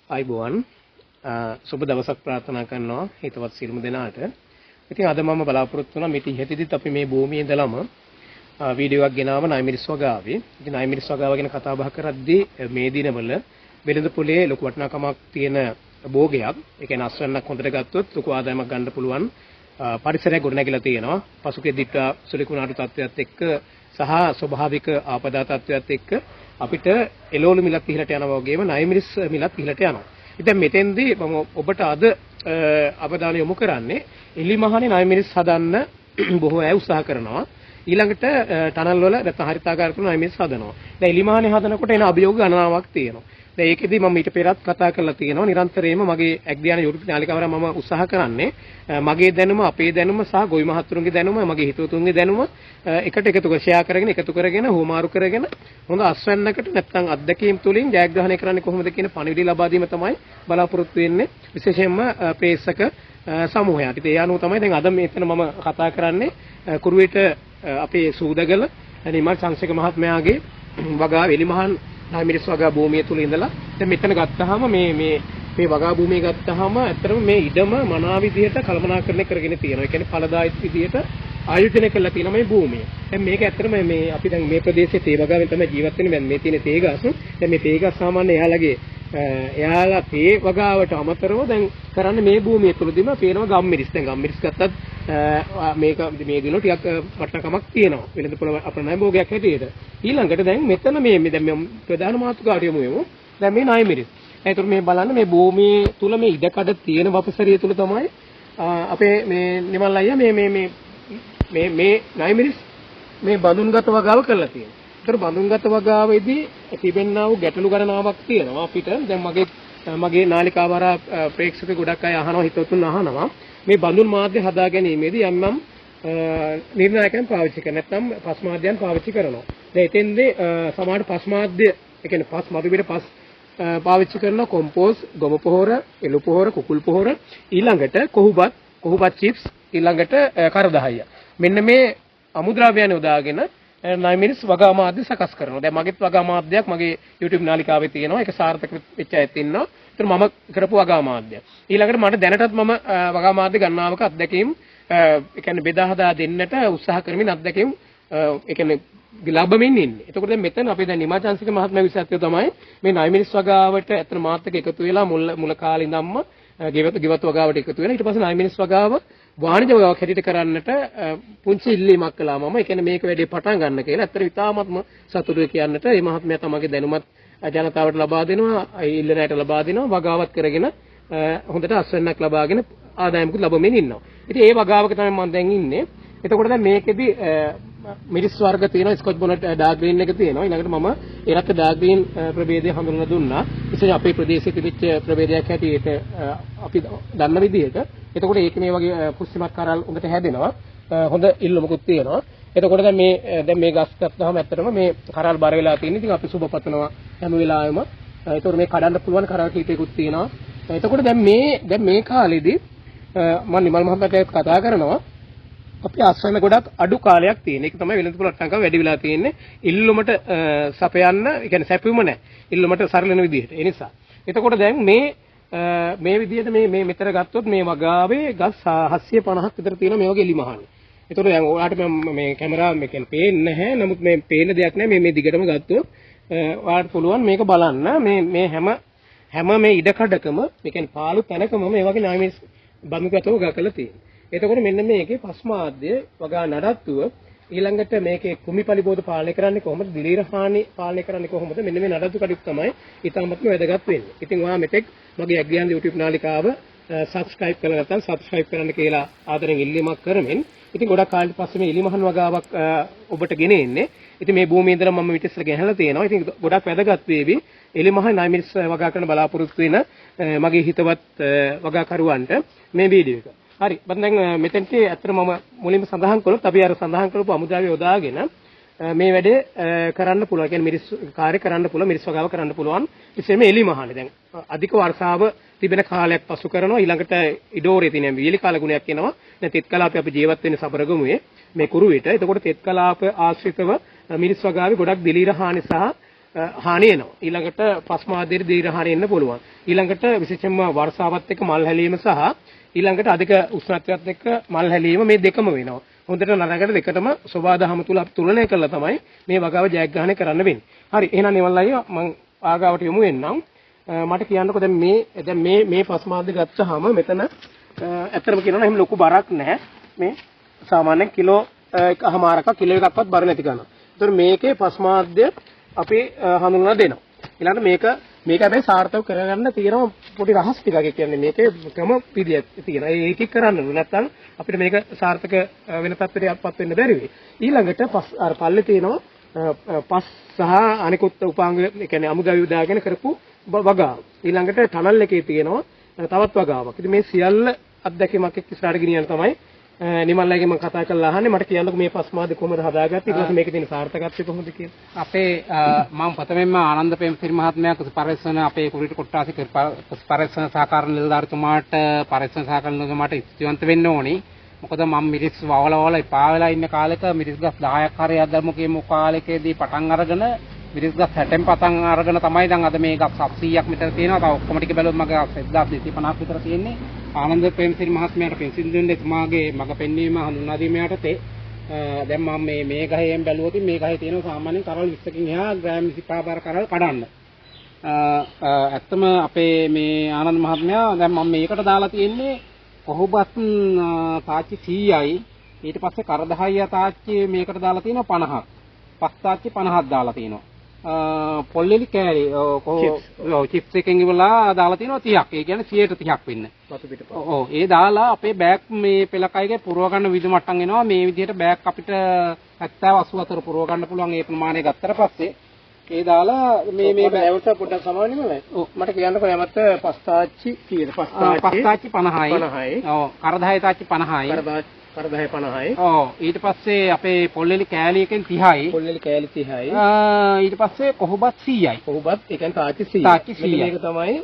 අයිබෝවන් සුබ දවසක් ප්‍රාර්ථනා කරනවා හිතවත් සියලුම දෙනාට. ඉතින් අද මම බලාපොරොත්තු වෙනවා මේ 30 අපි මේ භූමියේ ඉඳලම වීඩියෝ එකක් ගෙනාව නයිමිරිස් වගාවේ. ඉතින් නයිමිරිස් වගාව ගැන කතා බහ කරද්දී මේ දිනවල වෙළඳ පොලේ ලොකු වටිනාකමක් තියෙන භෝගයක්. ඒ කියන්නේ අස්වැන්නක් හොඳට ගත්තොත් ලොකු ආදායමක් ගන්න පුළුවන් පරිසරයක් ගොඩනැගිලා තියෙනවා. පසුගිය දිට්ඨා සුලිකුණාටු තත්ත්වයක් එක්ක සහ ස්වභාවික ආපදා තත්ත්වයක් එක්ක අපිට එළවලු මිලක් ඉහළට යනවා වගේම නයිමිරිස් මිලක් ඉහළට යනවා. ඉතින් මෙතෙන්දී මම ඔබට අද අවධානය යොමු කරන්නේ එලිමහනේ නයිමිරිස් හදන්න බොහෝ අය උත්සාහ කරනවා. ඊළඟට ටනල් වල නැත්නම් හරිතාගාර කරන නයිමිරිස් හදනවා. දැන් එලිමහනේ හදනකොට එන අභියෝග ගණනාවක් තියෙනවා. දැන් ඒකෙදි මම ඊට පෙරත් කතා කරලා තියෙනවා. නිරන්තරයෙන්ම මගේ ඇග්දියාන YouTube නාලිකාවර මම උත්සාහ කරන්නේ මගේ දැනුම, අපේ දැනුම සහ ගොවි මහතුරුන්ගේ දැනුම, මගේ හිතවතුන්ගේ දැනුම එකට එකතු කර ෂෙයා කරගෙන, එකතු කරගෙන, හුවමාරු කරගෙන හොඳ අස්වැන්නකට නැත්නම් අත්දැකීම් තුලින් ජයග්‍රහණය කරන්නේ කොහොමද කියන පණිවිඩය ලබා දීම තමයි බලාපොරොත්තු වෙන්නේ. විශේෂයෙන්ම ප්‍රේක්ෂක සමූහයට. ඉතින් ඒ අනුව තමයි දැන් අද මෙතන මම කතා කරන්නේ කුරුවිට අපේ සූදගල නිමල් සංසේක මහත්මයාගේ වගාව එලිමහන් නයිමිරිස් වගා භූමිය තුල ඉඳලා දැන් මෙතන ගත්තාම මේ වගා භූමිය ගත්තාම ඇත්තටම මේ ඉඩම මනා විදිහට කළමනාකරණය කරගෙන තියෙනවා. ඒ කියන්නේ ඵලදායක විදිහට ආයෝජනය කරලා තියෙනවා මේ භූමිය. දැන් මේක ඇත්තටම මේ අපි දැන් මේ ප්‍රදේශයේ තේ වගාවෙන් තමයි ජීවත් වෙන්නේ. මේ තියෙන තේ ගස්. දැන් මේ තේ ගස් සාමාන්‍ය එයාලා තේ වගාවට අමතරව දැන් කරන්නේ මේ භූමිය තුලදීම පේනවා ගම්මිරිස්. දැන් ගම්මිරිස් ගත්තත් මේක මේ දිනෝ ටිකක් වටිනාකමක් තියෙනවා. වෙළඳ පොළ අප්‍රණාය භෝගයක් හැටියට. ඊළඟට දැන් මෙතන දැන් මේ ප්‍රධාන මාතෘකාවට යමු. දැන් මේ නයිමිරිස්. ඒතර මේ බලන්න මේ භූමියේ තුල මේ ඉඩකඩ තියෙන වපසරිය තුල තමයි අපේ මේ නිමල් අයියා මේ නයිමිරිස් මේ බඳුන්ගත වගාව කරලා තියෙනවා. ඒතර බඳුන්ගත වගාවේදී තිබෙනා වූ ගැටලු ගණනාවක් තියෙනවා අපිට. දැන් මගේ නාලිකාව හරහා ප්‍රේක්ෂක ගොඩක් අය අහනවා, හිතවතුන් අහනවා මේ බඳුන් මාධ්‍ය හදා ගැනීමේදී යම් නිර්ණායකයන් පාවිච්චි කරන නැත්නම් පස් මාධ්‍යයන් පාවිච්චි කරනවා. දැන් එතෙන්දී සමහර පස් මාධ්‍ය, ඒ කියන්නේ පස් මදුබිර පස් පාවිච්චි කරන කොම්පෝස්, ගොම පොහොර, එළු පොහොර, කුකුල් පොහොර, ඊළඟට කොහුබත් චිප්ස්, ඊළඟට කරදහය. මෙන්න මේ අමුද්‍රව්‍යයන් යොදාගෙන නයිමිරිස් වගා මාධ්‍ය සකස් කරනවා. දැන් මගේත් වගා මාධ්‍යයක් මගේ YouTube නාලිකාවේ තියෙනවා. ඒක සාර්ථක වෙච්ච අයත් ඉන්නවා. ඒතර මම කරපු වගා මාධ්‍ය. ඊළඟට මට දැනටත් මම වගා මාධ්‍ය ගණනාවක අත්දැකීම් ඒ කියන්නේ බෙදා හදා දෙන්නට උත්සාහ කරමින් අත්දැකීම් ඒ කියන්නේ ලැබෙමින් ඉන්නේ. එතකොට දැන් මෙතන අපි දැන් නිමාචාන්සික මහත්මයා විශ්වාසය තමයි මේ නයිමිරිස් වගාවට අතන මාත් එක්ක එකතු වෙලා මුල කාලේ ඉඳන්ම ගෙවතු වගාවට එකතු වෙලා ඊට පස්සේ නයිමිරිස් වගාව වාණිජ වගාවක් හැටියට කරන්නට පුංචි ඉල්ලීමක් කළා මම. ඒ කියන්නේ මේක වැඩි පටන් ගන්න කියලා. ඇත්තට ඉතාමත්ම සතුටුයි කියන්නට මේ මහත්මයා තමගේ දැනුමත් ජනතාවට ලබා දෙනවා, ඉල්ලනයට ලබා දෙනවා, වගාවත් කරගෙන හොඳට අස්වැන්නක් ලබාගෙන ආදායමකුත් ලැබෙමින් ඉන්නවා. ඉතින් ඒ වගාවක තමයි මම දැන් ඉන්නේ. එතකොට දැන් මේකෙදි මිරිස් වර්ග තියෙනවා, ස්කොච් බොනට් ඩාර්ක් ග්‍රීන් එක තියෙනවා. ඊළඟට මම ඒකට ඩාර්ක් ග්‍රීන් ප්‍රභේදය හඳුන්වලා දුන්නා. විශේෂයෙන් අපේ ප්‍රදේශයේ තිබිච්ච ප්‍රභේදයක් හැටියට අපි දන්න විදිහට. එතකොට ඒක මේ වගේ පුස්තිමත් කරල් උඩට හැදෙනවා. හොඳ ඉල්ලුමකුත් තියෙනවා. එතකොට දැන් මේ ගස් ගත්තාම ඇත්තටම මේ කරල් බර වෙලා තියෙන. ඉතින් අපි සුබ පතනවා හැම වෙලාවෙම. එතකොට මේ කඩන්න පුළුවන් කරල් කීපයකුත් තියෙනවා. එතකොට දැන් මේ කාලෙදී මම නිමල් මහත්තයාට කතා කරනවා. අපි ආශ්‍රම ගොඩක් අඩු කාලයක් තියෙන. ඒක තමයි වෙළඳ පොළ අට්ටංකව වැඩි වෙලා තියෙන්නේ. ඉල්ලුමට සපයන්න, ඒ කියන්නේ සැපයුම නැහැ. ඉල්ලුමට සරලන විදිහට. ඒ නිසා. එතකොට දැන් මේ විදිහට මේ මෙතන ගත්තොත් මේ වගාවේ ගස් 750ක් විතර තියෙනවා මේ වගේ එලිමහනේ. එතකොට දැන් ඔයාලට මේ කැමරාව මේ කියන්නේ පේන්නේ නැහැ. නමුත් මේ පේන දෙයක් නැහැ. මේ දිගටම ගත්තොත් ඔයාලට පුළුවන් මේක බලන්න. මේ හැම මේ ඉඩකඩකම, ඒ කියන්නේ පාළු තැනකම මේ වගේ නයිමිරිස් බඳුන්ගත වගා කරලා තියෙනවා. එතකොට මෙන්න මේකේ පස් මාධ්‍ය වගා නඩත්තුව ඊළඟට මේකේ කුමි පරිබෝධ පාලනය කරන්නේ කොහොමද, දිලීර හානි පාලනය කරන්නේ කොහොමද, මෙන්න මේ නඩත්තු කඩියක් තමයි ඉතාමත්ම වැදගත් වෙන්නේ. ඉතින් ඔයා මෙතෙක් මගේ ඇග්‍රියාන් YouTube නාලිකාව subscribe කරලා නැත්නම් subscribe කරන්න කියලා ආදරෙන් ඉල්ලීමක් කරමින් ඉතින් ගොඩක් කාලෙට පස්සේ මේ එලිමහන් වගාවක් ඔබට ගෙන එන්නේ. ඉතින් මේ භූමියේ ඉඳලා මම ඊට ඉස්සෙල්ලා ගෙනහැලා තියෙනවා. ඉතින් ගොඩක් වැදගත් වේවි එලිමහන් නයිමිරිස් වගා කරන බලාපොරොත්තු වෙන මගේ හිතවත් වගාකරුවන්ට මේ වීඩියෝ එක. හරි. දැන් මෙතෙන්ට ඇත්තට මම මුලින්ම සඳහන් කළොත් අපි අර සඳහන් කරපු අමුද්‍රව්‍ය යොදාගෙන මේ වැඩේ කරන්න පුළුවන්. කියන්නේ මිරිස් කාර්ය කරන්න පුළුවන්, මිරිස් වගාව කරන්න පුළුවන්. ඉතින් මේ එලිමහනේ දැන් අධික වර්ෂාව තිබෙන කාලයක් පසු කරනවා. ඊළඟට ඉඩෝරේ තියෙන වීලි කාල ගුණයක් එනවා. දැන් තෙත් කලාපේ අපි ජීවත් වෙන්නේ සබරගමුවේ මේ කුරුවිට. එතකොට තෙත් කලාප ආශ්‍රිතව මිරිස් වගාවේ ගොඩක් දිලීර හානි සහ හානිය එනවා. ඊළඟට පස්මාදයේ දීර්ඝ හානිය එන්න පුළුවන්. ඊළඟට විශේෂයෙන්ම වර්ෂාවත් එක්ක මල් හැලීම සහ ඊළඟට අධික උෂ්ණත්වයත් එක්ක මල් හැලීම මේ දෙකම වෙනවා. හොඳට නරකට දෙකටම සෝබාදහම තුල අපි තුලනය කළා තමයි මේ වගාව ජයග්‍රහණය කරන්න වෙන්නේ. හරි එහෙනම් නිවල් අයියා මම ආගාවට යමු වෙන්නම්. මට කියන්නකෝ දැන් මේ පස්මාද ගත්තාම මෙතන ඇත්තටම කියනවා එහෙම ලොකු බරක් නැහැ. මේ සාමාන්‍යයෙන් කිලෝ එකමාරක කිලෝ එකක්වත් බර නැති ගන්න. ඒතර මේකේ පස්මාද්‍ය අපි හඳුන්වලා දෙනවා. ඊළඟට මේක හැබැයි සාර්ථක කරගන්න තියෙන පොඩි රහස් ටිකක්. ඒ කියන්නේ මේකේ ක්‍රම පිළියක් තියෙනවා. ඒක කරන්න ඕනේ. නැත්නම් අපිට මේක සාර්ථක වෙන තත්ත්වයකටපත් වෙන්න බැරි වෙයි. ඊළඟට අර පල්ලේ තියෙනවා පස් සහ අනිකුත් උපාංග ඒ කියන්නේ අමුද්‍රව්‍ය දාගෙන කරපු වගාව. ඊළඟට ටනල් එකේ තියෙනවා තවත් වගාවක්. ඉතින් මේ සියල්ල අත්දැකීමක් එක්ක ඉස්සරහට ගෙනියන්න තමයි නිමල්ලාගේ මම කතා කරලා අහන්නේ. මට කියන්නකෝ මේ පස්මාද කොහොමද හදාගත්තේ? ඊට පස්සේ මේකේ තියෙන සාර්ථකත්වය කොහොමද කියලා. අපේ මම ප්‍රථමයෙන්ම ආනන්ද ප්‍රේමසිරි මහත්මයා පරිශ්‍රණ අපේ කුරිට කොට්ටාසේ පරිශ්‍රණ සහකාර නිලධාරිතුමාට පරිශ්‍රණ සහකාර නිලධාරිතුමාට ස්තුතිවන්ත වෙන්න ඕනි. මොකද මම මිරිස් වවල එපා වෙලා ඉන්න කාලෙක මිරිස් ගස් 10ක් හරි අදල්මු කියමු කාලෙකදී පටන් අරගෙන මිරිස් ගස් 60න් පටන් අරගෙන තමයි දැන් අද මේ ගස් 700ක් මෙතන තියෙනවා. තව ඔක්කොම ටික බැලුවොත් මගේ 1250ක් විතර තියෙන්නේ. ආනන්ද ප්‍රේමසිරි මහත්මයාට පෙන්සිල් දෙන්නේ එතුමාගේ මග පෙන්වීම හඳුන්වා දීම යටතේ දැන් මම මේ ගහේන් බැලුවොත් මේ ගහේ තියෙනවා සාමාන්‍යයෙන් කරල් 20කින් එහා ග්‍රෑම් 25 බර කරල් කඩන්න. ඇත්තම අපේ මේ ආනන්ද මහත්මයා දැන් මම මේකට දාලා තියෙන්නේ කොහොබත් තාච්චි 100යි ඊට පස්සේ කරදහයිය තාච්චි මේකට දාලා තියෙනවා 50ක්. පස් තාච්චි 50ක් දාලා තියෙනවා. පොල්ලෙලි කෑලි චිප්ස් එකෙන් ඉවලා දාලා තියෙනවා 30ක්. ඒ කියන්නේ 130ක් වෙන්න. වතු පිට. ඔව් ඒ දාලා අපේ බෑග් මේ පෙළකයිගේ පුරව ගන්න විදු මට්ටම් එනවා. මේ විදිහට බෑග් අපිට 70 84 පුරව ගන්න පුළුවන් ඒ ප්‍රමාණය ගත්තට පස්සේ ඒ දාලා මේ නැවත පොඩ්ඩක් සමාවෙන්නම මට කියන්නකෝ නැවත පස් තාච්චි කීයද? පස් තාච්චි 50යි. ඔව් කරදහය තාච්චි 50යි. කරදහය 50යි. ඔව් ඊට පස්සේ අපේ පොල්ලෙලි කෑලි එකෙන් 30යි. පොල්ලෙලි කෑලි 30යි. ඊට පස්සේ කොහොබත් 100යි. කොහොබත් ඒ කියන්නේ තාච්චි 100යි. තාච්චි 100යි. මේක තමයි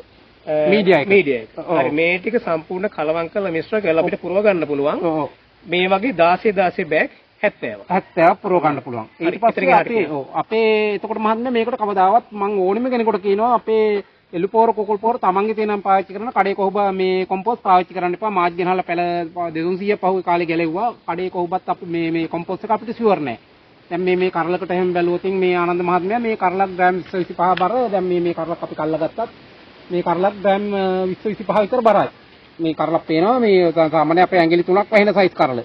මීඩියා එක. හරි මේ ටික සම්පූර්ණ කලවම් කරලා මිශ්‍ර කරලා අපිට පුරව ගන්න පුළුවන්. ඔව් මේ වගේ 16 බෑග් 70 පුරව ගන්න පුළුවන්. ඊට පස්සේ අපේ එතකොට මහත්මයා මේකට කවදාවත් මම ඕනෙම කෙනෙකුට කියනවා අපේ එළු පොර කුකුල් පොර තමන්ගේ තේනම් පාවිච්චි කරන කඩේ කොහොබ මේ කොම්පෝස්ට් පාවිච්චි කරන්න එපා. මාත් ගෙනහලා පැල 200 පහුවේ කාලේ ගැලෙව්වා. කඩේ කොහොබත් අපි මේ කොම්පෝස්ට් එක අපිට ෂුවර් නෑ. දැන් මේ කරලකට එහෙම බැලුවොත් මේ ආනන්ද මහත්මයා මේ කරලක් ග්‍රෑම් 25 බර දැන් මේ කරලක් අපි කල්ලා ගත්තත් මේ කරලක් ග්‍රෑම් 25 විතර බරයි. මේ කරලක් පේනවා මේ සාමාන්‍ය අපේ ඇඟිලි 3ක් වහින සයිස් කරල.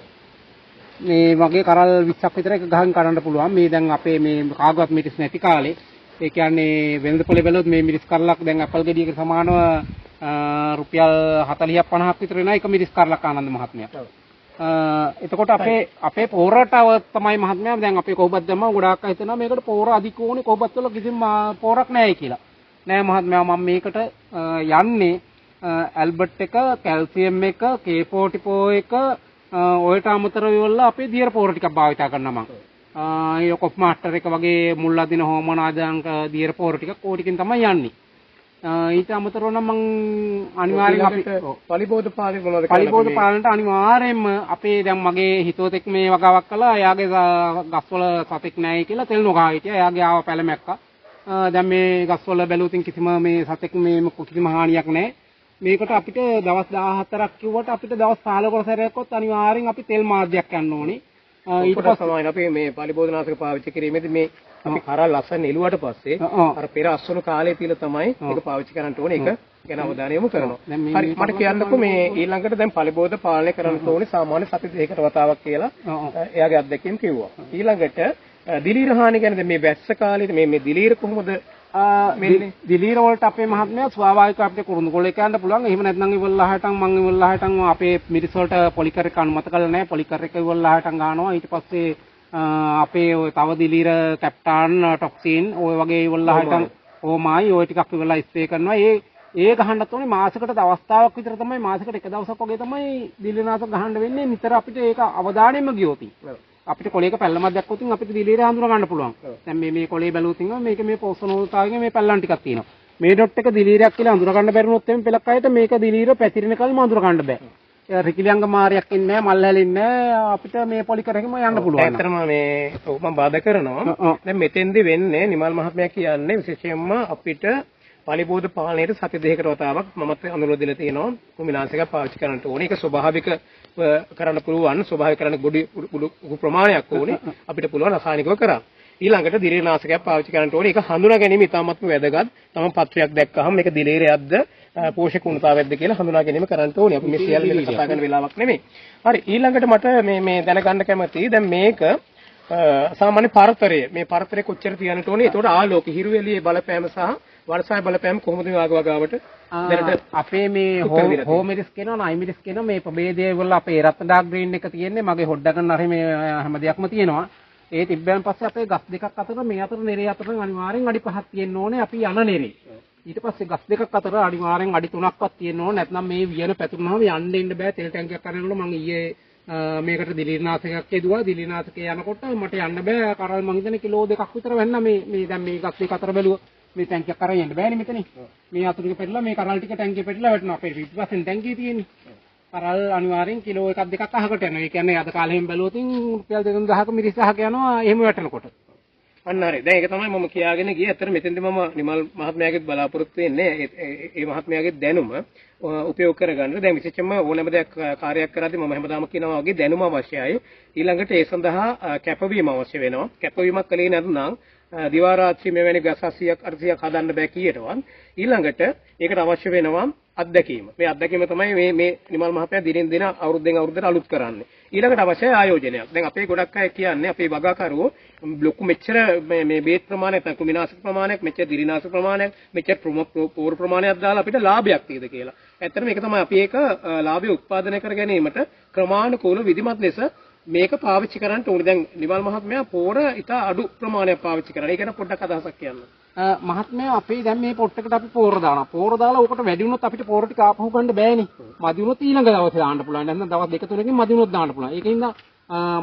මේ වගේ කරල් 20ක් විතර එක ගහන් කඩන්න පුළුවන්. මේ දැන් අපේ මේ කාගවත් මිරිස් නැති කාලේ ඒ කියන්නේ වෙළඳ පොලේ බැලුවොත් මේ මිරිස් කරලක් දැන් ඇපල් ගෙඩියකට සමානව රුපියල් 40ක් 50ක් විතර වෙන එක මිරිස් කරලක් ආනන්ද මහත්මයා. එතකොට අපේ පෝරටව තමයි මහත්මයා දැන් අපේ කොහොබත් දැම්මම ගොඩාක් අය හිතනවා මේකට පෝර අධික ඕනේ කොහොබත් වල කිසිම පෝරක් නැහැ කියලා. නෑ මහත්මයා මම මේකට යන්නේ ඇල්බර්ට් එක කැල්සියම් එක K44 එක ඔයට අමතරව ඉවරලා අපේ දියර පෝර ටිකක් භාවිතා කරනවා මම. ඒ කොප් මාස්ටර් එක වගේ මුල් අදින හෝමෝන ආදාංක දියර පෝර ටිකක් ඕටිකින් තමයි යන්නේ. ඊට අමතරව නම් මම අනිවාර්යෙන් අපි පලිබෝධ පාලනය මොනවද කරන්නේ? පලිබෝධ පාලනට අනිවාර්යෙන්ම අපේ දැන් මගේ හිතවතෙක් මේ වගාවක් කළා. එයාගේ ගස්වල සතෙක් නැහැ කියලා තෙල් නොගා හිටියා. එයාගේ ආව පැලමැක්කා. දැන් මේ ගස්වල බැලුවතින් කිසිම මේ සතෙක් මේ කිසිම හානියක් නැහැ. මේකට අපිට දවස් 14ක් කිව්වට අපිට දවස් 15කට සැරයක්වත් අනිවාර්යෙන් අපි තෙල් මාධ්‍යයක් යන්න ඕනේ. ඊට පස්සේ අපි මේ පලිබෝධනාශක පාවිච්චි කිරීමේදී මේ අපි කරල් ලස්සන එළුවට පස්සේ අර පෙර අස්වනු කාලේ තියලා තමයි ඒක පාවිච්චි කරන්න ඕනේ. ඒක ගැන අවධානය යොමු කරනවා. හරි මට කියන්නකෝ මේ ඊළඟට දැන් පලිබෝධ පාලනය කරන්න ඕනේ සාමාන්‍ය සති දෙකකට වතාවක් කියලා එයාගේ අත්දැකීම් කිව්වා. ඊළඟට දිලීර හානි ගැන දැන් මේ වැස්ස කාලේ මේ දිලීර කොහොමද මේ දිලීර වලට අපේ මහත්මයා ස්වාභාවිකව අපිට කුරුඳු කොළ එක යන්න පුළුවන්. එහෙම නැත්නම් ඉවල්ලාහටන් මං ඉවල්ලාහටන් අපේ මිරිස් වලට පොලිකර් එක අනුමත කරලා නැහැ. පොලිකර් එක ඉවල්ලාහටන් ගන්නවා. ඊට පස්සේ අපේ ඔය තව දිලීර කැප්ටාන් ටොක්සින් ඔය වගේ ඉවල්ලාහටන් ඕමයි ඔය ටිකක් ඉවල්ලා ස්ප්‍රේ කරනවා. ඒ ගහන්නත් ඕනේ මාසෙකට අවස්ථාවක් විතර තමයි මාසෙකට එක දවසක් වගේ තමයි දිලීරනාශක ගහන්න වෙන්නේ. නිතර අපිට ඒක අවධානයෙන්ම ගියොත් අපිට කොලේක පැල්ලමක් දැක්කොත් අපිට දිලීර හඳුනා ගන්න පුළුවන්. දැන් මේ කොලේ බැලුවොත් මේක මේ පොසනෝතාවගේ මේ පැල්ලම් ටිකක් තියෙනවා. මේ ඩොට් එක දිලීරයක් කියලා හඳුනා ගන්න බැරි වුණොත් එimhe පෙලක් අයට මේක දිලීර පැතිරෙන කල්ම හඳුනා ගන්න බෑ. රිකිලියංග මාරයක් ඉන්නේ මල් හැලින්නේ අපිට මේ පොලි කරගෙම යන්න පුළුවන්. ඇත්තටම මේ මම බාධා කරනවා. දැන් මෙතෙන්දි වෙන්නේ නිමල් මහත්මයා කියන්නේ විශේෂයෙන්ම අපිට පරිබෝධ පාලනයේ සති දෙකකට වතාවක් මමත් අනුරෝධ දීලා තියෙනවා කුමිනාශක පාවිච්චි කරන්න ඕනේ. ඒක ස්වභාවික කරන්න පුළුවන්. ස්වභාවික කරන්න ගොඩි ප්‍රමාණයක් ඕනේ. අපිට පුළුවන් රසායනිකව කරන්න. ඊළඟට දිලීරනාශකයක් පාවිච්චි කරන්න ඕනේ. ඒක හඳුනා ගැනීම ඉතාමත්ම වැදගත්. තමන් පත්‍රයක් දැක්කහම මේක දිලීරයක්ද පෝෂක උණුතාවයක්ද කියලා හඳුනා ගැනීම කරන්න ඕනේ. අපි මේ සියල්ල මෙතන කතා කරන වෙලාවක් නෙමෙයි. හරි ඊළඟට මට මේ දැනගන්න කැමතියි. දැන් මේක සාමාන්‍ය පරතරය මේ පරතරය කොච්චර තියන්නට ඕනේ? ඒතකොට ආලෝක හිරු එළියේ බලපෑම සහ වර්ෂාවේ බලපෑම කොහොමද මේ වගාවට දැනට අපේ මේ හෝමිරිස් කියනවා නයිමිරිස් කියනවා මේ ප්‍රභේදය වල අපේ රත්න ඩාර්ක් ග්‍රීන් එක තියෙන්නේ මගේ හොඩ්ඩකන් අර මේ හැම දෙයක්ම තියෙනවා. ඒ තිබ්බයන් පස්සේ අපේ ගස් දෙකක් අතර මේ අතර නිරේ අතර අනිවාර්යෙන් අඩි 5ක් තියෙන්න ඕනේ අපි යන නිරේ. ඊට පස්සේ ගස් දෙකක් අතර අනිවාර්යෙන් අඩි 3ක්වත් තියෙන්න ඕනේ. නැත්නම් මේ වියන පැතුනම යන්න ඉන්න බෑ. තෙල් ටැංකියක් අරනකොට මම ඊයේ මේකට දිලීරනාශකයක් යෙදුවා. දිලීරනාශකේ යනකොට මට යන්න බෑ. කරල් මං හිතන්නේ කිලෝ 2ක් විතර වෙන්න මේ දැන් මේ ගස් දෙක අතර බැලුවා. මේ ටැංකියක් අරන් යන්න බෑනේ මෙතන. මේ අතුරුක පෙරලා මේ කරල් ටික ටැංකිය පෙරලා වැටෙනවා. අපේ පිටිපස්සෙන් ටැංකිය තියෙන්නේ. කරල් අනිවාර්යෙන් කිලෝ 1ක් 2ක් අහකට යනවා. ඒ කියන්නේ අද කාලේ හැම බැලුවොත් රුපියල් 2-3000ක මිරිස් අහක යනවා එහෙම වැටෙනකොට. අන්න හරි. දැන් ඒක තමයි මම කියාගෙන ගියේ. ඇත්තට මෙතෙන්දි මම නිමල් මහත්මයාගෙත් බලාපොරොත්තු වෙන්නේ ඒ මහත්මයාගේ දැනුම උපයෝග කරගන්න. දැන් විශේෂයෙන්ම ඕනෑම දෙයක් කාර්යයක් කරද්දී මම හැමදාම කියනවා වගේ දැනුම අවශ්‍යයි. ඊළඟට ඒ සඳහා කැපවීම අවශ්‍ය වෙනවා. කැපවීමක් කලේ නැත්නම් දිවා රාත්‍රී මෙවැනි ගස් 80ක් 800ක් හදන්න බෑ කීයටවත්. ඊළඟට ඒකට අවශ්‍ය වෙනවා අත්දැකීම. මේ අත්දැකීම තමයි මේ නිමල් මහත්මයා දිනෙන් දින අවුරුද්දෙන් අවුරුද්දට අලුත් කරන්නේ. ඊළඟට අවශ්‍යයි ආයෝජනයක්. දැන් අපේ ගොඩක් අය කියන්නේ අපේ වගාකරුවෝ ලොකු මෙච්චර මේ බේත් ප්‍රමාණයක් නැත්නම් කුමිනාශක ප්‍රමාණයක් මෙච්චර දිලිනාශක ප්‍රමාණයක් මෙච්චර පෝර ප්‍රමාණයක් දාලා අපිට ලාභයක් තියෙද කියලා. ඇත්තටම මේක තමයි අපි ඒක ලාභය උත්පාදනය කර ගැනීමට ක්‍රමානුකූල විධිමත් ලෙස මේක පාවිච්චි කරන්න ඕනේ. දැන් නිමල් මහත්මයා පෝර ඉතා අඩු ප්‍රමාණයක් පාවිච්චි කරා. ඒක ගැන පොඩ්ඩක් අදහසක් කියන්න. මහත්මයා අපේ දැන් මේ පොට් එකට අපි පෝර දානවා. පෝර දාලා උකට වැඩි වුණොත් අපිට පෝර ටික ආපහු ගන්න බෑනේ. මදි වුණොත් ඊළඟ දවසේ දාන්න පුළුවන්. නැත්නම් දවස් දෙක තුනකින් මදි වුණොත් දාන්න පුළුවන්. ඒකින්ද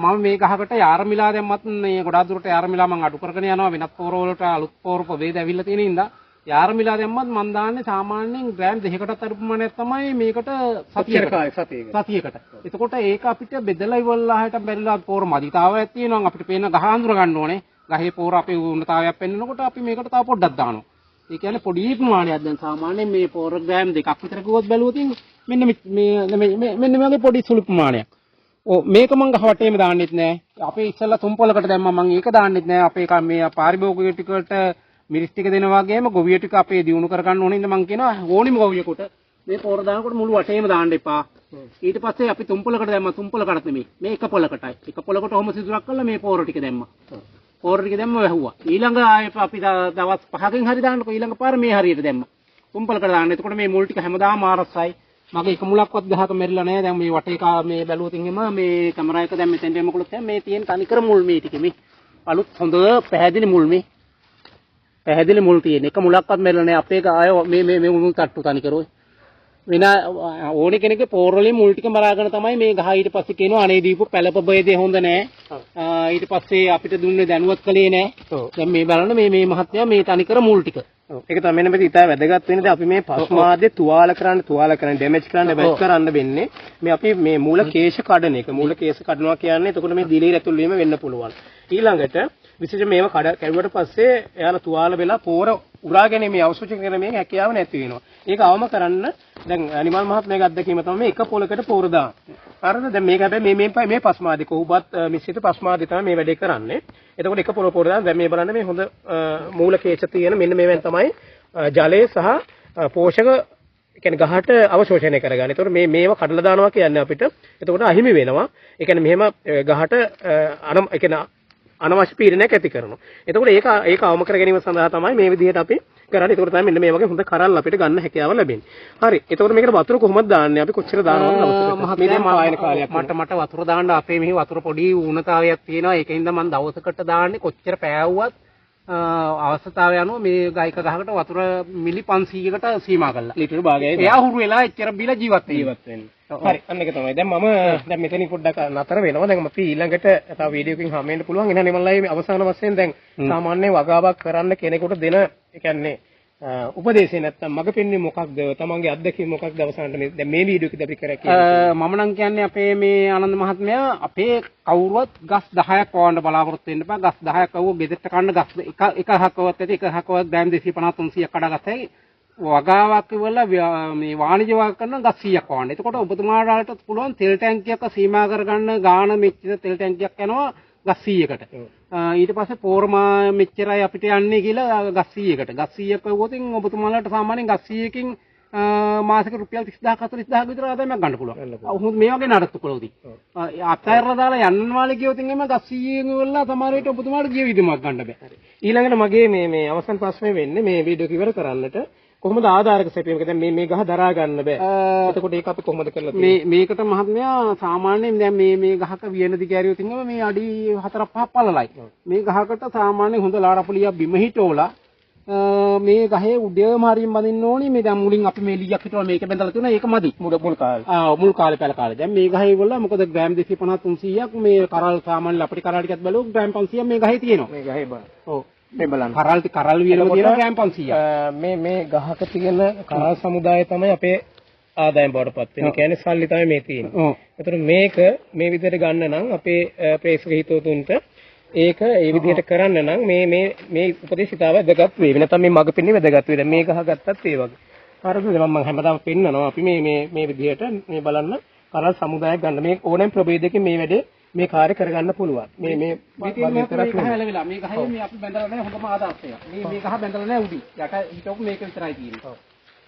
මම මේ ගහකට යාරමිලා දැම්මත් මේ ගොඩාක් දුරට යාරමිලා මම අඩු කරගෙන යනවා. වෙනත් පෝර වලට අලුත් පෝර ප්‍රවේද ඇවිල්ලා තියෙන ඉඳා යාරමිලා දැම්මත් මම දාන්නේ සාමාන්‍යයෙන් ග්‍රෑම් 2කටත් අඩු ප්‍රමාණයක් තමයි මේකට සතියකට. එතකොට ඒක අපිට බෙදලා ඉවරලා හිට බැරිලා පෝර මදිතාවයක් තියෙනවා. අපිට පේන ගහ අඳුර ගන්න ඕනේ. ගහේ පෝර අපේ උණ්ණතාවයක් පෙන්නනකොට අපි මේකට තව පොඩ්ඩක් දානවා. ඒ කියන්නේ පොඩි ප්‍රමාණයක් දැන් සාමාන්‍යයෙන් මේ පෝර ග්‍රෑම් 2ක් විතර කිව්වොත් බැලුවොත් මෙන්න මේ වගේ පොඩි සුළු ප්‍රමාණයක්. මේක මං ගහ වටේම දාන්නෙත් නෑ. අපේ ඉස්සෙල්ලා තුම්පලකට දැම්මා මං ඒක දාන්නෙත් නෑ. අපේ මේ පාරිභෝගික ටිකට මිරිස් ටික දෙනවා වගේම ගොවිය ටික අපේ දිනු කරගන්න ඕනේ ඉතින් මං කියනවා ඕනිම ගොවියෙකුට මේ පෝර දානකොට මුළු වටේම දාන්න එපා. ඊට පස්සේ අපි තුම්පලකට දැම්මා. තුම්පලකටත් නෙමෙයි. මේ එක පොලකටයි. එක පොලකට ඔහොම සිදුරක් කරලා මේ පෝර ටික දැම්මා. පෝර ටික දැම්ම වැහුවා. ඊළඟ ආයෙත් අපි දවස් 5කින් හරි දාන්නකො ඊළඟ පාර මේ හරියට දැම්මා. තුම්පලකට දාන්න. එතකොට මේ මුල් ටික හැමදාම ආරස්සයි. මගේ එක මුලක්වත් ගහක මෙරිලා නැහැ. දැන් මේ වටේ මේ බැලුවොත් එහෙම මේ කැමරා එක දැන් මෙතෙන්ට එමුකොලොත් මේ තියෙන තනිකර මුල් මේ ටික මේ අලුත් හොඳ පැහැදිලි මුල් මේ පැහැදිලි මුල් තියෙන එක මුලක්වත් මෙරිලා නැහැ. අපේ ආය මේ මුල් තට්ටු තනිකර ඔය වෙන ඕනේ කෙනෙක්ගේ පෝර වලින් මුල් ටික මරාගෙන තමයි මේ ගහ ඊට පස්සේ කියනවා අනේ දීපු පැලප බේදේ හොඳ නැහැ. ඊට පස්සේ අපිට දුන්නේ දැනුවත් කළේ නැහැ. දැන් මේ බලන්න මේ මහත්තයා මේ තනිකර මුල් ටික. ඒක තමයි මෙන්න මෙතන ඉතාල වැදගත් වෙන්නේ. අපි මේ පස්මාදේ තුවාල කරන්න ඩැමේජ් කරන්න වෙන්නේ මේ අපි මේ මූල කේශ කඩන එක. මූල කේශ කඩනවා කියන්නේ එතකොට මේ දිලීර ඇතුල් වීම වෙන්න පුළුවන්. ඊළඟට විශේෂයෙන් මේව කැඩුවට පස්සේ එයාලා තුවාල වෙලා පෝර උරා ගැනීම අවශ්‍ය කරන මේ හැකියාව නැති වෙනවා. ඒක අවම කරන්න දැන් නිමල් මහත්මයාගේ අත්දැකීම තමයි මේ එක පොලකට පෝර දාන. හරිද? දැන් මේක හැබැයි මේ පස්මාදේ කොහොබත් මිශ්‍රිත පස්මාදේ තමයි මේ වැඩේ කරන්නේ. එතකොට එක පොර දාන දැන් මේ බලන්න මේ හොඳ මූල කේශ තියෙන මෙන්න මේවෙන් තමයි ජලය සහ පෝෂක කියන්නේ ගහට අවශෝෂණය කරගන්න. ඒතකොට මේව කඩලා දානවා කියන්නේ අපිට එතකොට අහිමි වෙනවා. ඒ කියන්නේ මෙහෙම ගහට ඒ කියන්නේ අනවශ්‍ය පීඩනයක් ඇති කරනවා. එතකොට ඒක අවම කර ගැනීම සඳහා තමයි මේ විදිහට අපි කරන්නේ. එතකොට තමයි මෙන්න මේ වගේ හොඳ කරල් අපිට ගන්න හැකියාව ලැබෙන්නේ. හරි. එතකොට මේකට වතුර කොහොමද දාන්නේ? අපි කොච්චර දානවද දවසකට? මේ දැන් ආයන කාලයක් මට වතුර දාන්න අපේ මෙහි වතුර පොඩි ඌනතාවයක් තියෙනවා. ඒකින්ද මම දවසකට දාන්නේ කොච්චර පෑවුවත් අවස්ථාව යනවා මේ ගායක ගහකට වතුර මිලි 500කට සීමා කළා. ලීටර භාගයයි. එයා හුරු වෙලා එච්චර බීලා ජීවත් වෙන්නේ. හරි. අන්න ඒක තමයි. දැන් මම දැන් මෙතනින් පොඩ්ඩක් නතර වෙනවා. දැන් අපි ඊළඟට තව වීඩියෝකින් හම්බෙන්න පුළුවන්. එහෙනම් නිමල්ලායි අවසාන වශයෙන් දැන් සාමාන්‍ය වගාවක් කරන්න කෙනෙකුට දෙන ඒ කියන්නේ උපදේශය නැත්තම් මග පෙන්වන්නේ මොකක්ද? තමන්ගේ අත්දැකීම මොකක්ද අවසානට මේ දැන් මේ වීඩියෝ එකේදී අපි කරා කියන්නේ. මම නම් කියන්නේ අපේ මේ ආනන්ද මහත්මයා අපේ කවුරුවත් ගස් 10ක් වවන්න බලාපොරොත්තු වෙන්න බෑ. ගස් 10ක් වුව ගෙදරට කන්න ගස් එක හකවත් ඇති එක හකවත් දැන් 250 300ක් කඩගස්සයි වගාවක් ඉවරලා මේ වාණිජ වාග් කරන ගස් 100ක් වවන්න. එතකොට ඔබතුමාට පුළුවන් තෙල් ටැංකියක් සීමා කරගන්න ගාන මෙච්චර තෙල් ටැංකියක් යනවා ගස් 100කට. ඊට පස්සේ පෝරමා මෙච්චරයි අපිට යන්නේ කියලා ගස් 100කට. ගස් 100ක් වුවොතින් ඔබතුමාලට සාමාන්‍යයෙන් ගස් 100කින් මාසික රුපියල් 30000 40000 විතර ආදායමක් ගන්න පුළුවන්. උහුත් මේ වගේ නඩත්තු කළොත්. අත්හැරලා දාලා යන්න වාලේ කියොතින් එම ගස් 100න් ඉවරලා සමහර විට ඔබතුමාට ගිය විදුමක් ගන්න බෑ. ඊළඟට මගේ මේ අවසන් ප්‍රශ්නේ වෙන්නේ මේ වීඩියෝ එක ඉවර කරන්නට කොහොමද ආධාරක සැපීමක දැන් මේ ගහ දරා ගන්න බෑ. එතකොට ඒක අපි කොහොමද කරලා තියෙන්නේ? මේකට මහත්මයා සාමාන්‍යයෙන් දැන් මේ ගහක වියන දිගෑරියොත් ඉන්නම මේ අඩි 4 5 පළලයි. මේ ගහකට සාමාන්‍යයෙන් හොඳ ලාරපලියක් බිම හිටෝලා මේ ගහේ උඩේම හරියෙන් බඳින්න ඕනි. මේ දැන් මුලින් අපි මේ ලීයක් හිටවලා මේක බඳලා තියෙනවා. ඒක මදි. මුල් කාලේ. මුල් කාලේ පැල කාලේ. දැන් මේ ගහේ වල මොකද ග්‍රෑම් 250 300ක් මේ කරල් සාමාන්‍ය අපිට කරල් ටිකක් බැලුවොත් ග්‍රෑම් 500ක් මේ ගහේ තියෙනවා. මේ ගහේ බලන්න. ඔව්. මේ බලන්න. කරල් වියනම තියෙනවා ග්‍රෑම් 500ක්. මේ ගහක තියෙන කරල් සමුදාය තමයි අපේ ආදායම් බවට පත් වෙන්නේ. කියන්නේ සල්ලි තමයි මේ තියෙන්නේ. ඒතර මේක මේ විදිහට ගන්න නම් අපේ ප්‍රේක්ෂක හිතවතුන්ට ඒක ඒ විදිහට කරන්න නම් මේ උපදේශ ඉතාම වැදගත් වේ. නැත්නම් මේ මග පෙන්නේ වැදගත් වේ. මේ ගහ ගත්තත් ඒ වගේ. හරිද? මම හැමදාම පෙන්නනවා අපි මේ විදිහට මේ බලන්න කරල් සමුදායක් ගන්න. මේ ඕනෑම ප්‍රභේදයකින් මේ වැඩේ මේ කාර්ය කරගන්න පුළුවන්. මේ විතරක් නෙවෙයි. මේ ගහේ මේ අපි බැඳලා නැහැ හොඳම ආදාස්තය. මේ ගහ බැඳලා නැහැ උඩින්. යට හිටවපු මේක විතරයි තියෙන්නේ.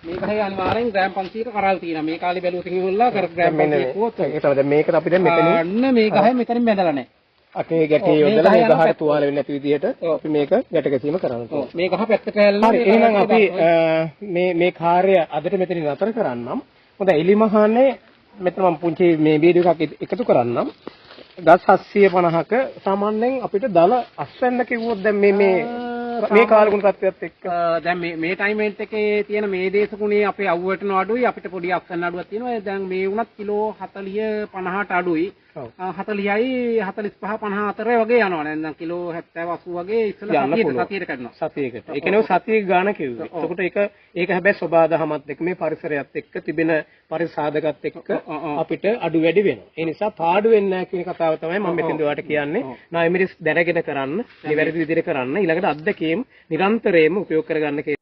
මේ ගහේ අනිවාර්යෙන් ග්‍රෑම් 500ක කරල් තියෙනවා. මේ කාලේ බැලුවොත් ඉතින්වල ග්‍රෑම් 500 කුවොත් ඒක තමයි. දැන් මේකට අපි දැන් මෙතනින් අන්න මේ ගහේ මෙතනින් බැඳලා නැහැ. අකේ ගැටේ යොදලා මේ ගහට තුවාල වෙන්නේ නැති විදිහට අපි මේක ගැට ගැසීම කරන්න ඕනේ. මේ ගහ පැත්තට හැල්ලලා හරි එහෙනම් අපි මේ කාර්ය අදට මෙතනින් නතර කරන්නම්. හොඳයි එලිමහානේ මෙතන මම පුංචි මේ වීඩියෝ එකක් එකතු කරන්නම්. ගස් 750ක සාමාන්‍යයෙන් අපිට දල අස්වැන්න කිව්වොත් දැන් මේ කාලගුණ තත්ත්වයක් එක්ක දැන් මේ ටයිමෙන්ට් එකේ තියෙන මේ දේශගුණේ අපේ අවුවටන අඩුයි අපිට පොඩි අස්වැන්න අඩුවක් තියෙනවා. දැන් මේ වුණත් කිලෝ 40 50ට අඩුයි. 40යි 45 50 අතර වගේ යනවා. දැන් කිලෝ 70 80 වගේ ඉස්සලා සතියට කරනවා. සතියකට. ඒ කියන්නේ සතියේ ගාන කිව්වේ. එතකොට ඒක හැබැයි සබාදහමත් එක්ක මේ පරිසරයත් එක්ක තිබෙන පරිසාධකත් එක්ක අපිට අඩු වැඩි වෙනවා. ඒ නිසා පාඩු වෙන්නේ නැහැ කියන කතාව තමයි මම මෙතෙන්ද ඔයාලට කියන්නේ. නයිමිරිස් දැනගෙන කරන්න, නිවැරදි විදිහට කරන්න, ඊළඟට අත්දැකීම් නිරන්තරයෙන්ම උපයෝග කරගන්න කියලා.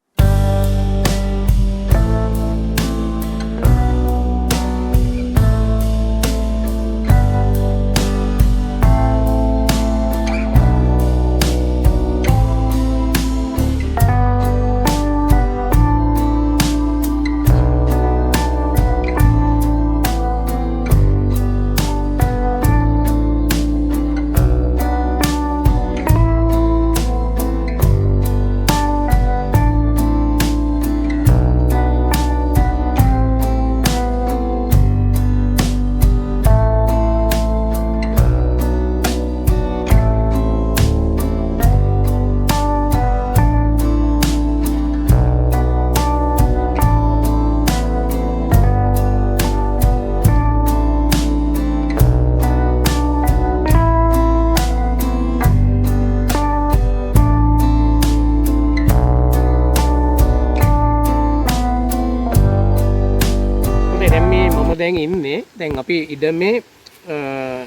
දැන් ඉන්නේ දැන් අපි ඉඩමේ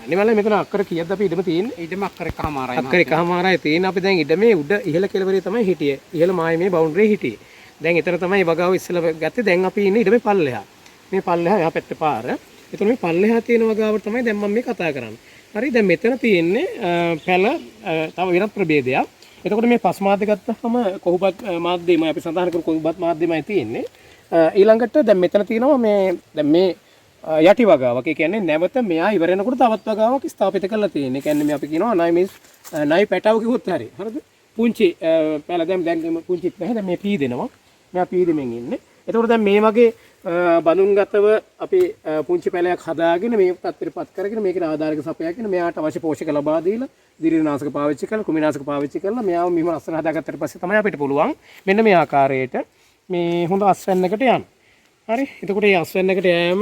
නිමල මෙතන අක්කර කීයද අපි ඉඩම තියෙන්නේ? ඉඩම අක්කර එකමාරයි. අක්කර එකමාරයි තියෙන අපි දැන් ඉඩමේ උඩ ඉහළ කෙළවරේ තමයි හිටියේ. ඉහළ මායමේ බවුන්ඩරේ හිටියේ. දැන් ඊතර තමයි වගාව ඉස්සෙල්ලා ගත්තේ. දැන් අපි ඉන්නේ ඉඩමේ පල්ලෙහා. මේ පල්ලෙහා එහා පැත්තේ පාර. ඒතර මේ පල්ලෙහා තියෙන වගාවට තමයි දැන් මම මේ කතා කරන්නේ. හරි දැන් මෙතන තියෙන්නේ පැල තව වෙනත් ප්‍රභේදයක්. එතකොට මේ පස් මාධ්‍ය ගත්තහම කොහොබත් මාධ්‍යමයි අපි සඳහන් කරපු කොහොබත් මාධ්‍යමයි තියෙන්නේ. ඊළඟට දැන් මෙතන තියෙනවා මේ යටි වගාවක්. ඒ කියන්නේ නැවත මෙයා ඉවර වෙනකොට තවත් වගාවක් ස්ථාපිත කරලා තියෙනවා. ඒ කියන්නේ මේ අපි කියනවා නයි පැටව කිව්වොත් හරි. හරිද? පුංචි පැල දැන් පුංචිත් නැහැ. දැන් මේ පීදෙනවා. මෙයා පීදෙමින් ඉන්නේ. එතකොට දැන් මේ වගේ බඳුන්ගතව අපි පුංචි පැලයක් හදාගෙන මේ තත්ත්වයටපත් කරගෙන මේකට ආධාරක සපයාගෙන මෙයාට අවශ්‍ය පෝෂක ලබා දීලා දිරිනාශක පාවිච්චි කරලා කුමිනාශක පාවිච්චි කරලා මෙයාව මෙහෙම අස්වැන්න හදාගත්තට පස්සේ තමයි අපිට පුළුවන් මෙන්න මේ ආකාරයට මේ හොඳ අස්වැන්නකට යන්න. හරි. එතකොට මේ අස්වැන්නකට යෑම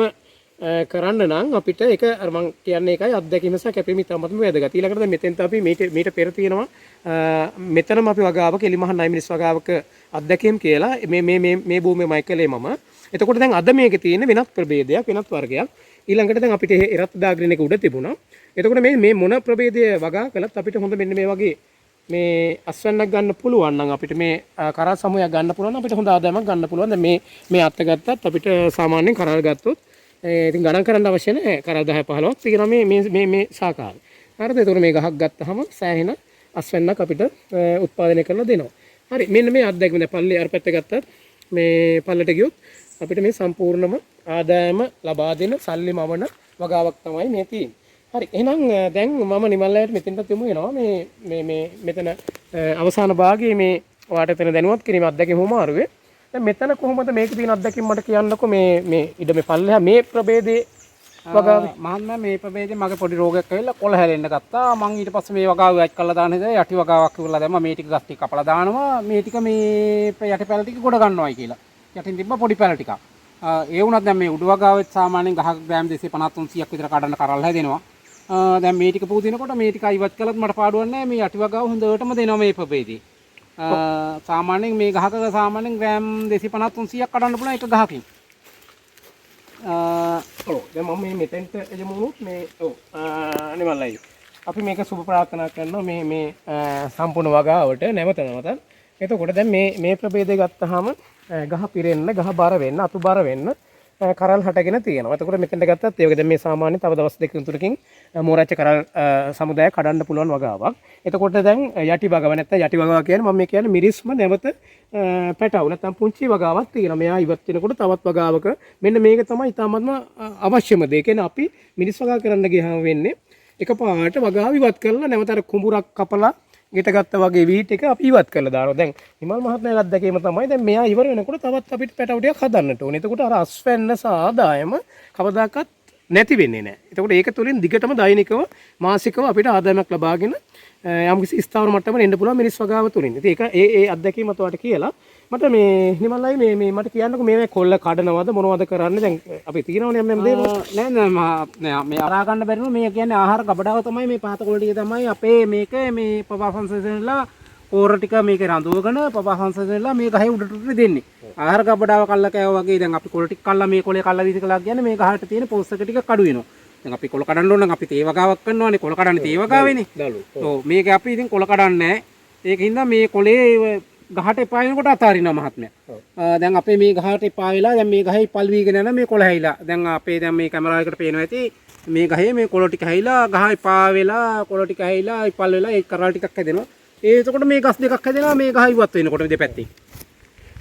කරන්න නම් අපිට ඒක අර මම කියන්නේ ඒකයි අත්දැකීම සහ කැපීම ඉතාමත්ම වැදගත්. ඊළඟට දැන් මෙතෙන්ට අපි මීට පෙර තියෙනවා මෙතනම අපි වගාවක එලිමහන් 9 මිනිස් වගාවක අත්දැකීම් කියලා මේ භූමියමයි කළේ මම. එතකොට දැන් අද මේකේ තියෙන වෙනත් ප්‍රභේදයක් වෙනත් වර්ගයක්. ඊළඟට දැන් අපිට එරත් දාග්‍රීන එක උඩ තිබුණා. එතකොට මේ මොන ප්‍රභේදය වගා කළත් අපිට හොඳ මෙන්න මේ වගේ මේ අස්වැන්නක් ගන්න පුළුවන් නම් අපිට මේ කරල් සමූහයක් ගන්න පුළුවන් නම් අපිට හොඳ ආදායමක් ගන්න පුළුවන්. දැන් මේ අත්ත ගත්තත් අපිට සාමාන්‍යයෙන් කරල් ගත්තොත් ඉතින් ගණන් කරන්න අවශ්‍ය නැහැ. කරල් 10 15ක් තියෙනවා මේ සාකාරය. හරිද? එතකොට මේ ගහක් ගත්තාම සෑහෙන අස්වැන්නක් අපිට උත්පාදනය කරලා දෙනවා. හරි. මෙන්න මේ අත්දැකීම දැන් පල්ලේ අර පැත්ත ගත්තත් මේ පල්ලට ගියොත් අපිට මේ සම්පූර්ණම ආදායම ලබා දෙන සල්ලි මවන වගාවක් තමයි මේ තියෙන්නේ. හරි. එහෙනම් දැන් මම නිමල්ලයට මෙතෙන්ට යමු වෙනවා මේ මෙතන අවසාන භාගයේ මේ ඔයාට එතන දැනුවත් කිරීම අත්දැකීම හොමාරුවේ. දැන් මෙතන කොහොමද මේක තියෙන අත්දැකීම් මට කියන්නකෝ මේ ඉඩ මේ පල්ලෙහා මේ ප්‍රභේදේ වගාවේ මහත්මයා මේ ප්‍රභේදේ මගේ පොඩි රෝගයක් ඇවිල්ලා කොළ හැලෙන්න ගත්තා. මං ඊට පස්සේ මේ වගාව වැච් කරලා දාන ඉතින් යටි වගාවක් ඉවරලා දැම්මා. මේ ටික ගස් ටික කපලා දානවා. මේ ටික මේ යටි පැල ටික ගොඩ ගන්නවායි කියලා. යටින් තිබ්බ පොඩි පැල ටිකක්. ඒ වුණත් දැන් මේ උඩු වගාවෙත් සාමාන්‍යයෙන් ගහක් ග්‍රෑම් 250 300ක් විතර කඩන්න කරල් හැදෙනවා. දැන් මේ ටික පුදිනකොට මේ ටික අයිවත් කළත් මට පාඩුවක් නැහැ. මේ යටි වගාව හොඳටම දෙනවා මේ ප්‍රභේදේ. සාමාන්‍යයෙන් මේ ගහක සාමාන්‍යයෙන් ග්‍රෑම් 250 300ක් කඩන්න පුළුවන් එක ගහකින්. දැන් මම මේ මෙතෙන්ට යමු වුණොත් මේ නිමල්ලයි අපි මේක සුබ ප්‍රාර්ථනා කරනවා මේ සම්පූර්ණ වගාවට නැවත. එතකොට දැන් මේ ප්‍රභේදය ගත්තාම ගහ පිරෙන්න, ගහ බර වෙන්න, අතු බර වෙන්න කරල් හටගෙන තියෙනවා. එතකොට මෙතෙන්ට ගත්තත් ඒක දැන් මේ සාමාන්‍ය තව දවස් දෙක තුනකින් මෝරච්ච කරල් සමුදාය කඩන්න පුළුවන් වගාවක්. එතකොට දැන් යටි වගාව නැත්නම් යටි වගාව කියන්නේ මම මේ කියන්නේ මිරිස්ම නැවත පැටව නැත්නම් පුංචි වගාවක් තියෙනවා. මෙයා ඉවත් වෙනකොට තවත් වගාවක මෙන්න මේක තමයි ඉතාමත්ම අවශ්‍යම දේ. කියන්නේ අපි මිරිස් වගාව කරන්න ගියාම වෙන්නේ එකපාරට වගාව ඉවත් කරලා නැවත අර කුඹුරක් කපලා ගෙට ගත්ත වගේ වීට් එක අපි ඉවත් කරලා දානවා. දැන් නිමල් මහත්මයාගේ අත්දැකීම තමයි දැන් මෙයා ඉවර වෙනකොට තවත් අපිට පැටව ටිකක් හදන්නට ඕනේ. එතකොට අර අස්වැන්න සාදායම කවදාකවත් නැති වෙන්නේ නැහැ. එතකොට ඒක තුළින් දිගටම දෛනිකව මාසිකව අපිට ආදායමක් ලබාගෙන යම්කිසි ස්ථාවර මට්ටමකට එන්න පුළුවන් මිනිස් වගාව තුළින්. ඉතින් ඒක ඒ අත්දැකීම ඔයාලට කියලා මට මේ නිමල්ලයි මේ මට කියන්නකෝ මේ කොල්ල කඩනවද මොනවද කරන්නේ? දැන් අපි තියනවනේ යම් දේවල්. නෑ මේ අරා ගන්න බැරිම මේ කියන්නේ ආහාර ගබඩාව තමයි මේ පහත කොළ ටික තමයි අපේ මේක මේ පපා සංසේසනලා කෝර ටික මේක රඳවගෙන පපා සංසේසනලා මේ ගහේ උඩට දෙන්නේ. ආහාර ගබඩාව කල්ලා කෑවා වගේ දැන් අපි කොළ ටික කල්ලා මේ කොළේ කල්ලා වීසි කළා කියන්නේ මේ ගහට තියෙන පොස්ස එක ටික කඩු වෙනවා. දැන් අපි කොළ කඩන්න ඕන නම් අපි තේ වගාවක් කරනවානේ. කොළ කඩන්නේ තේ වගාවේනේ. ඔව් මේක අපි ඉතින් කොළ කඩන්නේ නැහැ. ඒකින්ද මේ කොළේ ගහට එපා වෙනකොට අතාරිනවා මහත්මයා. දැන් අපේ මේ ගහට එපා වෙලා දැන් මේ ගහේ පල් වීගෙන යන මේ කොළ හැයිලා. දැන් අපේ දැන් මේ කැමරාවකට පේනවා ඇති මේ ගහේ මේ කොළ ටික හැයිලා ගහ එපා වෙලා කොළ ටික හැයිලා ඉපල් වෙලා ඒ කරල් ටිකක් හැදෙනවා. එතකොට මේ ගස් දෙකක් හැදෙනවා මේ ගහ ඉවත් වෙනකොට දෙපැත්තේ.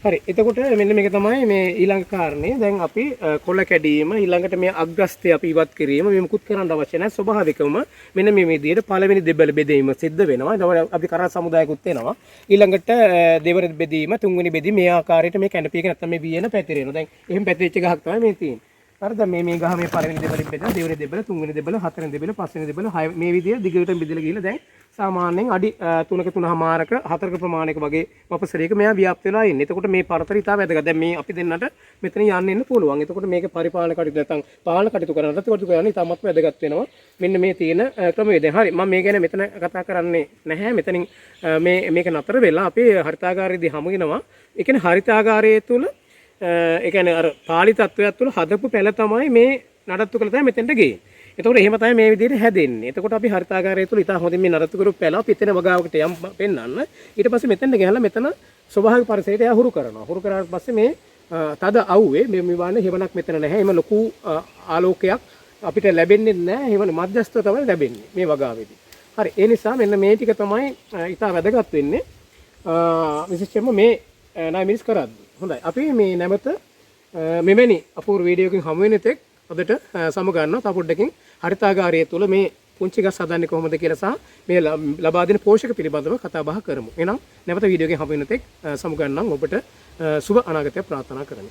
හරි. එතකොට මෙන්න මේක තමයි මේ ඊළඟ කාරණේ. දැන් අපි කොළ කැඩීම ඊළඟට මේ අග්‍රස්තය අපි ඉවත් කිරීම මේ මුකුත් කරන්න අවශ්‍ය නැහැ. ස්වභාවිකවම මෙන්න මේ විදිහට පළවෙනි දෙබල බෙදීම සිද්ධ වෙනවා. ඊට අපි කරා සමුදායකුත් වෙනවා. ඊළඟට දෙවන බෙදීම තුන්වෙනි බෙදීම මේ ආකාරයට මේ කැනපි එක නැත්නම් මේ වියන පැතිරෙනවා. දැන් එහෙම පැතිරිච්ච ගහක් තමයි මේ තියෙන්නේ. හරිද? මේ ගහ මේ පළවෙනි දෙබලෙන් බෙදලා දෙවෙනි දෙබල තුන්වෙනි දෙබල හතරවෙනි දෙබල පස්වෙනි දෙබල හය මේ විදිහට දිගටම බෙදලා ගිහලා දැන් සාමාන්‍යයෙන් අඩි 3ක 3මාරක 4ක ප්‍රමාණයක වගේ පපසරයක මෙයා ව්‍යාප්ත වෙලා ඉන්නේ. එතකොට මේ පරතර ඉතාල වැදගත්. දැන් මේ අපි දෙන්නට මෙතන යන්න එන්න පුළුවන්. එතකොට මේක පරිපාලන කටයුතු නැත්නම් පාලන කටයුතු කරනකොට කටයුතු කරන්න ඉතාමත් වැදගත් වෙනවා. මෙන්න මේ තියෙන ක්‍රමවේදය. හරි. මම මේ ගැන මෙතන කතා කරන්නේ නැහැ. මෙතනින් මේක නතර වෙලා අපි හරිතාගාරයේදී හමු වෙනවා. ඒ කියන්නේ හරිතාගාරයේ තුල ඒ කියන්නේ අර පාලි තත්වයක් තුල හදපු පැල තමයි මේ නඩත්තු කළ තමයි මෙතෙන්ට ගේන්නේ. එතකොට එහෙම තමයි මේ විදිහට හැදෙන්නේ. එතකොට අපි හරිතාගාරය තුල ඉතා හොඳින් මේ නඩත්තු කරපු පැල පිටෙන වගාවකට යම් පෙන්නන්න. ඊට පස්සේ මෙතෙන්ට ගහලා මෙතන ස්වභාවික පරිසරයට එයා හුරු කරනවා. හුරු කරාට පස්සේ මේ තද අවුවේ මේ වානේ හේවණක් මෙතන නැහැ. එම ලොකු ආලෝකයක් අපිට ලැබෙන්නේ නැහැ. හේවණ මධ්‍යස්ථ තමයි ලැබෙන්නේ මේ වගාවේදී. හරි. ඒ නිසා මෙන්න මේ ටික තමයි ඉතා වැදගත් වෙන්නේ. විශේෂයෙන්ම මේ 9 මිනිස් කරද්දී. හොඳයි. අපි මේ නැවත මෙවැනි අපූර්ව වීඩියෝකින් හමු වෙන තෙක් අදට සමු ගන්නවා. තව පොඩ්ඩකින් හරිතාගාරය තුල මේ පුංචි ගස් හදන්නේ කොහොමද කියලා සහ මේ ලබා දෙන පෝෂක පිළිබඳව කතා බහ කරමු. එහෙනම් නැවත වීඩියෝකින් හමු වෙන තෙක් සමු ගන්නම් ඔබට සුබ අනාගතයක් ප්‍රාර්ථනා කරමි.